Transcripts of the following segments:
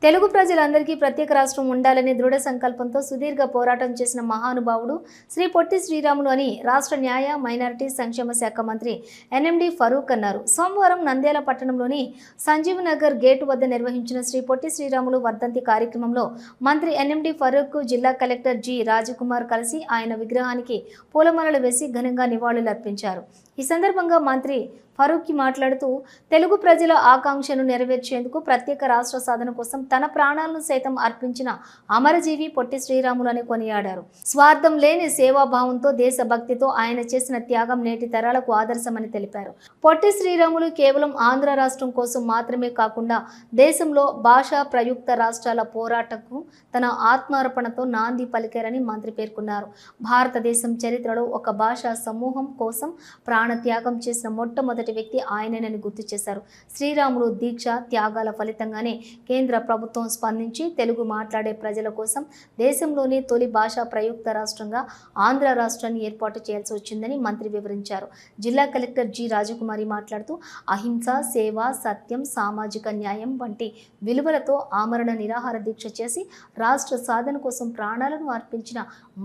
తెలుగు ప్రజలందరికీ ప్రత్యేక రాష్ట్రం ఉండాలని దృఢ సంకల్పంతో సుదీర్ఘ పోరాటం చేసిన మహానుభావుడు శ్రీ పొట్టి శ్రీరాములు అని రాష్ట్ర న్యాయ మైనారిటీ సంక్షేమ శాఖ మంత్రి ఎన్ఎండి ఫరూక్ అన్నారు. సోమవారం నంద్యాల పట్టణంలోని సంజీవ్ నగర్ గేటు వద్ద నిర్వహించిన శ్రీ పొట్టి శ్రీరాములు వర్ధంతి కార్యక్రమంలో మంత్రి ఎన్ఎండి ఫరూక్ జిల్లా కలెక్టర్ జి రాజకుమార్ కలిసి ఆయన విగ్రహానికి పూలమాలలు వేసి ఘనంగా నివాళులర్పించారు. ఈ సందర్భంగా మంత్రి ఫరూక్ మాట్లాడుతూ తెలుగు ప్రజల ఆకాంక్షను నెరవేర్చేందుకు ప్రత్యేక రాష్ట్ర సాధన కోసం తన ప్రాణాలను సైతం అర్పించిన అమరజీవి పొట్టి శ్రీరాములు అని కొనియాడారు. స్వార్థం లేని సేవాభావంతో దేశభక్తితో ఆయన చేసిన త్యాగం నేటి తరాలకు ఆదర్శమని తెలిపారు. పొట్టి శ్రీరాములు కేవలం ఆంధ్ర రాష్ట్రం కోసం మాత్రమే కాకుండా దేశంలో భాషా ప్రయుక్త రాష్ట్రాల పోరాటకు తన ఆత్మార్పణతో నాంది పలికారని మంత్రి పేర్కొన్నారు. భారతదేశం చరిత్రలో ఒక భాషా సమూహం కోసం ప్రాణత్యాగం చేసిన మొట్టమొదటి వ్యక్తి ఆయనని గుర్తు చేశారు. శ్రీరాములు దీక్ష త్యాగాల ఫలితంగానే కేంద్ర ప్రభుత్వం స్పందించి తెలుగు మాట్లాడే ప్రజల కోసం దేశంలోని తొలి భాషా ప్రయుక్త రాష్ట్రంగా ఆంధ్ర రాష్ట్రాన్ని ఏర్పాటు చేయాల్సి వచ్చిందని మంత్రి వివరించారు. జిల్లా కలెక్టర్ జి రాజకుమారి మాట్లాడుతూ అహింస, సేవ, సత్యం, సామాజిక న్యాయం వంటి విలువలతో ఆమరణ నిరాహార దీక్ష చేసి రాష్ట్ర సాధన కోసం ప్రాణాలను అర్పించిన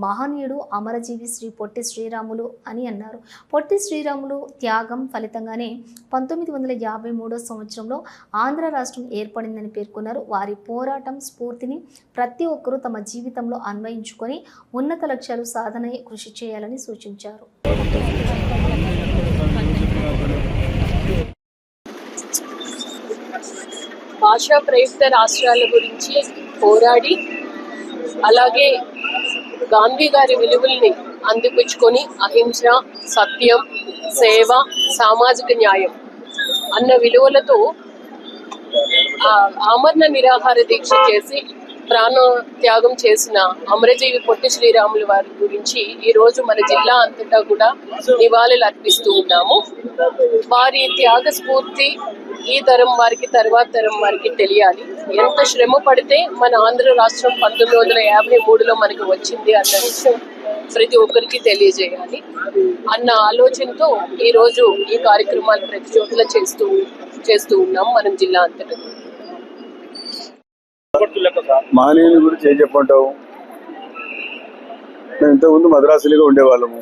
మహనీయుడు అమరజీవి శ్రీ పొట్టి శ్రీరాములు అని అన్నారు. పొట్టి శ్రీరాములు త్యాగం ఫలితంగానే 1953 సంవత్సరంలో ఆంధ్ర రాష్ట్రం ఏర్పడిందని పేర్కొన్నారు. వారి పోరాటం స్ఫూర్తిని ప్రతి ఒక్కరూ తమ జీవితంలో అన్వయించుకొని ఉన్నత లక్ష్యాలు సాధన కృషి చేయాలని సూచించారు. భాషా ప్రయుక్త రాష్ట్రాల గురించి పోరాడి అలాగే గాంధీ గారి విలువల్ని అందిపుచ్చుకొని అహింస, సత్యం, సేవ, సామాజిక న్యాయం అన్న విలువలతో ఆమరణ నిరాహార దీక్ష చేసి ప్రాణ త్యాగం చేసిన అమరజీవి పొట్టి శ్రీరాములు వారి గురించి ఈరోజు మన జిల్లా అంతటా కూడా నివాళులు అర్పిస్తూ ఉన్నాము. వారి త్యాగ స్ఫూర్తి ఈ తరం వారికి, తర్వాత తరం వారికి తెలియాలి. ఎంత శ్రమ పడితే మన ఆంధ్ర రాష్ట్రం 1953లో మనకు వచ్చింది అన్న విషయం ప్రతి ఒక్కరికి తెలియజేయాలి అన్న ఆలోచనతో ఈరోజు ఈ కార్యక్రమాలు ప్రతి చోట్ల చేస్తూ ఉన్నాం మనం జిల్లా అంతటా. మహనీయుని గురించి ఏం చెప్పంటావు? మేము ఇంతకుముందు మద్రాసులుగా ఉండేవాళ్ళము.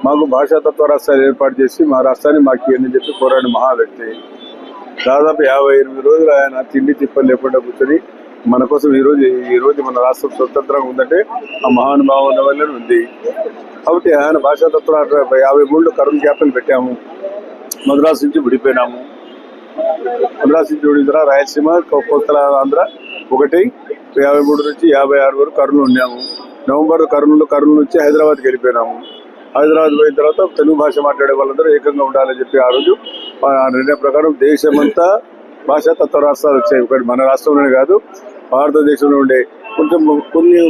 మాకు భాషా తత్వ రాష్ట్రాలు ఏర్పాటు చేసి మా రాష్ట్రాన్ని మాకు అని చెప్పి పోరాడిన మహా వ్యక్తి. దాదాపు 58 రోజులు ఆయన తిండి తిప్పలు లేకుండా కూర్చొని మన కోసం ఈ రోజు మన రాష్ట్రం స్వతంత్రంగా ఉందంటే ఆ మహానుభావుల వల్లనే ఉంది. కాబట్టి ఆయన భాషా తత్వ 53లో కరుణ క్యాపిటల్ పెట్టాము. మద్రాసు నుంచి విడిపోయినాము. మద్రాసు నుంచి విడిన తర్వాత రాయలసీమ, కోస్తల ఆంధ్ర ఒకటి 53 నుంచి 56 వరకు కర్నూలు ఉన్నాము. నవంబర్ కర్నూలు నుంచి హైదరాబాద్కి వెళ్ళిపోయినాము. హైదరాబాద్ పోయిన తర్వాత తెలుగు భాష మాట్లాడే వాళ్ళందరూ ఏకంగా ఉండాలని చెప్పి ఆ రోజు నిర్ణయం ప్రకారం దేశమంతా భాషా తత్వ రాష్ట్రాలు వచ్చాయి. ఒకటి మన రాష్ట్రంలోనే కాదు, భారతదేశంలో ఉండే కొన్ని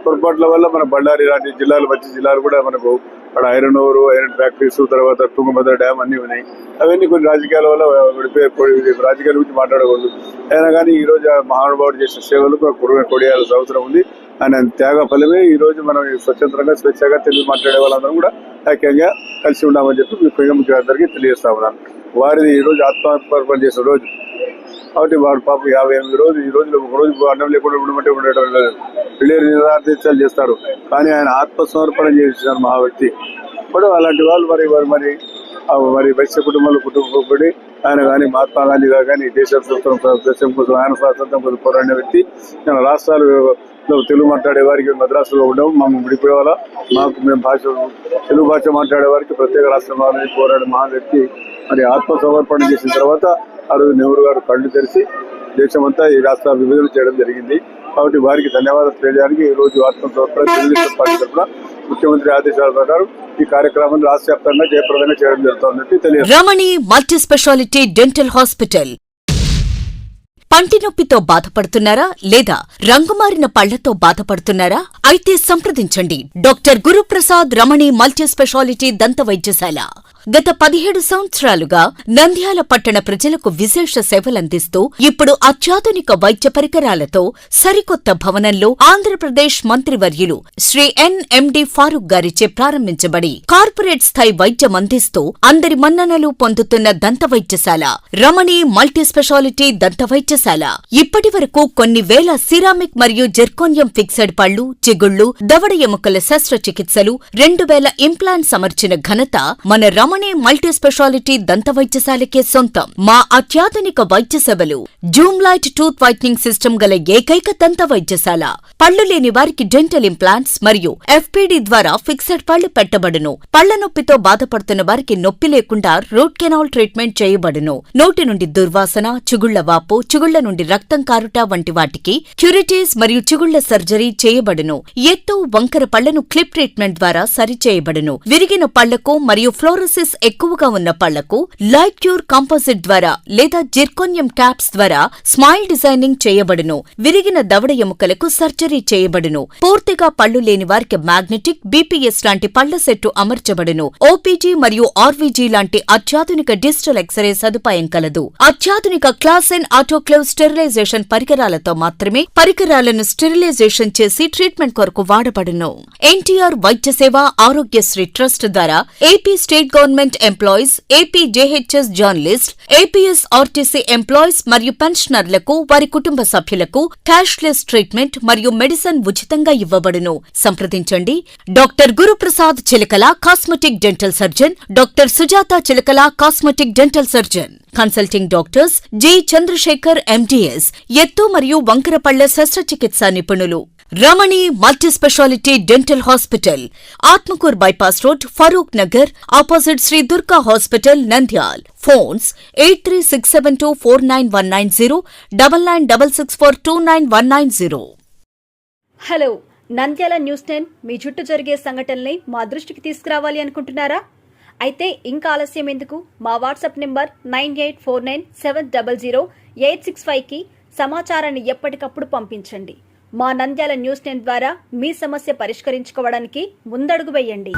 పొరపాట్ల వల్ల మన బళ్ళారి లాంటి జిల్లాలు, మంచి జిల్లాలు కూడా మనకు అక్కడ ఐరన్ ఫ్యాక్టరీస్, తర్వాత తుంగభద్ర డ్యామ్ అన్నీ ఉన్నాయి. అవన్నీ కొన్ని రాజకీయాల వల్ల రాజకీయాల గురించి మాట్లాడకూడదు. అయినా కానీ ఈరోజు మహానుభావుడు చేసిన సేవలకు కొడియాల్సిన అవసరం ఉంది. ఆయన త్యాగ ఫలమే ఈరోజు మనం స్వతంత్రంగా స్వేచ్ఛగా తెలుగు మాట్లాడే వాళ్ళందరం కూడా ఐక్యంగా కలిసి ఉన్నామని చెప్పి మీ ముఖ్యమంత్రి అందరికీ తెలియజేస్తా ఉన్నాను. వారిది ఈరోజు ఆత్మార్పణ చేసిన రోజు కాబట్టి వాడు పాపం 58 రోజులు ఈ రోజులో ఒక రోజు అన్నం లేకుండా ఉండమంటే ఉండటం లేదు. పిల్లలు నిరాదీక్షాలు చేస్తారు, కానీ ఆయన ఆత్మసమర్పణ చేసినారు మహా వ్యక్తి. ఇప్పుడు అలాంటి వాళ్ళు మరి వైశ్య కుటుంబంలో కుటుంబపడి ఆయన కానీ మహాత్మా గాంధీ గారు కానీ దేశం కోసం ఆయన స్వాతంత్రం కోసం పోరాడిన వ్యక్తి. నేను రాష్ట్రాలు తెలుగు మాట్లాడే వారికి మద్రాసులో ఉండవు, మేము విడిపోయేవాళ్ళ మేము తెలుగు భాష మాట్లాడే వారికి ప్రత్యేక రాష్ట్రం వాళ్ళని పోరాడే మహా వ్యక్తి. మరి ఆత్మసమర్పణ చేసిన తర్వాత ఆ రోజు నెహ్రూ గారు కళ్ళు తెరిచి దేశమంతా ఈ రాష్ట్ర విభజన చేయడం జరిగింది. కాబట్టి వారికి ధన్యవాదాలు తెలియజేయడానికి ఈ రోజు ఆత్మసమర్పణ తెలుగుదేశం పార్టీ తరఫున ముఖ్యమంత్రి ఆదేశాల ప్రకారం ఈ కార్యక్రమాన్ని రాష్ట్ర వ్యాప్తంగా జయప్రదంగా చేయడం జరుగుతుందని తెలియదు. రమణి మల్టీ స్పెషాలిటీ డెంటల్ హాస్పిటల్. పంటి నొప్పితో బాధపడుతున్నారా లేదా రంగుమారిన పళ్లతో బాధపడుతున్నారా? అయితే సంప్రదించండి డాక్టర్ గురుప్రసాద్ రమణి మల్టీ స్పెషాలిటీ దంత వైద్యశాల. గత 17 సంవత్సరాలుగా నంద్యాల పట్టణ ప్రజలకు విశేష సేవలందిస్తూ ఇప్పుడు అత్యాధునిక వైద్య పరికరాలతో సరికొత్త భవనంలో ఆంధ్రప్రదేశ్ మంత్రివర్యులు శ్రీ ఎన్ఎండి ఫారూక్ గారిచే ప్రారంభించబడి కార్పొరేట్ స్థాయి వైద్యం అందిస్తూ అందరి మన్ననలు పొందుతున్న దంత వైద్యశాల రమణి మల్టీ స్పెషాలిటీ దంత వైద్యశాల ఇప్పటి వరకు కొన్ని వేల సిరామిక్ మరియు జెర్కోనియం ఫిక్సెడ్ పళ్లు, చిగుళ్లు, దవడ ఎముకల శస్త్రచికిత్సలు, 2000 ఇంప్లాంట్స్ అమర్చిన ఘనత మన రమణి మల్టీ స్పెషాలిటీ దంత వైద్యశాలకే సొంతం. మా అత్యాధునిక వైద్య సేవలు Zoom light tooth whitening system గల ఏకైక దంత వైద్యశాల. పళ్లు లేని వారికి డెంటల్ ఇంప్లాంట్స్ మరియు ఎఫ్పిడి ద్వారా ఫిక్సెడ్ పళ్లు పెట్టబడును. పళ్ల నొప్పితో బాధపడుతున్న వారికి నొప్పి లేకుండా రూట్ కెనాల్ ట్రీట్మెంట్ చేయబడును. నోటి నుండి దుర్వాసన, చిగుళ్ల వాపు, చిగుళ్ల నుండి రక్తం కారుట వంటి వాటికి క్యూరిటీస్ మరియు చిగుళ్ల సర్జరీ చేయబడును. ఎత్తు, వంకర పళ్లను క్లిప్ ట్రీట్మెంట్ ద్వారా సరిచేయబడును. విరిగిన పళ్లకు మరియు ఫ్లోరోసిస్ ఎక్కువగా ఉన్న పళ్లకు లైట్ క్యూర్ కాంపోజిట్ ద్వారా లేదా జిర్కోనియం క్యాప్స్ ద్వారా స్మైల్ డిజైనింగ్ చేయబడును. విరిగిన దవడ ఎముకలకు సర్జరీ చేయబడును. పూర్తిగా పళ్లు లేని వారికి మ్యాగ్నెటిక్, బీపీఎస్ లాంటి పళ్ల సెట్టు అమర్చబడును. ఓపీజీ మరియు ఆర్వీజీ లాంటి అత్యాధునిక డిజిటల్ ఎక్స్రే సదుపాయం కలదు. అత్యాధునిక క్లాస్ ఎన్ ఆటోక్లేవ్ స్టెరిలైజేషన్ పరికరాలతో మాత్రమే పరికరాలను స్టెరిలైజేషన్ చేసి ట్రీట్మెంట్ కొరకు వాడబడును. ఎన్టీఆర్ వైద్య సేవ ఆరోగ్యశ్రీ ట్రస్ట్ ద్వారా AP state government employees, AP JHS journalist, APS RTC employees మరియు పెన్షనర్లకు వారి కుటుంబ సభ్యులకు క్యాష్లెస్ ట్రీట్మెంట్ మరియు మెడిసిన్ ఉచితంగా ఇవ్వబడును. సంప్రదించండి. Doctor Guruprasad Chilakala, cosmetic dental surgeon, doctor Sujatha Chilakala, cosmetic dental surgeon. Consulting doctors G Chandrasekhar MDS, ఎత్తు మరియు వంకర పళ్ల శస్త్రచికిత్స నిపుణులు. Ramani multi specialty dental hospital, Atmakur bypass road, Farooq Nagar, opposite Sri Durga hospital, Nandyal. Phones 8367249190, 9966429190. Hello, Nandyala news 10 మీ చుట్టూ జరిగే సంఘటనల్ని మా దృష్టికి తీసుకురావాలి అనుకుంటున్నారా? అయితే ఇంకా ఆలస్యం ఎందుకు? మా వాట్సాప్ నెంబర్ 9849700865కి సమాచారాన్ని ఎప్పటికప్పుడు పంపించండి. మా నంద్యాల న్యూస్ 10 ద్వారా మీ సమస్య పరిష్కరించుకోవడానికి ముందడుగు వేయండి.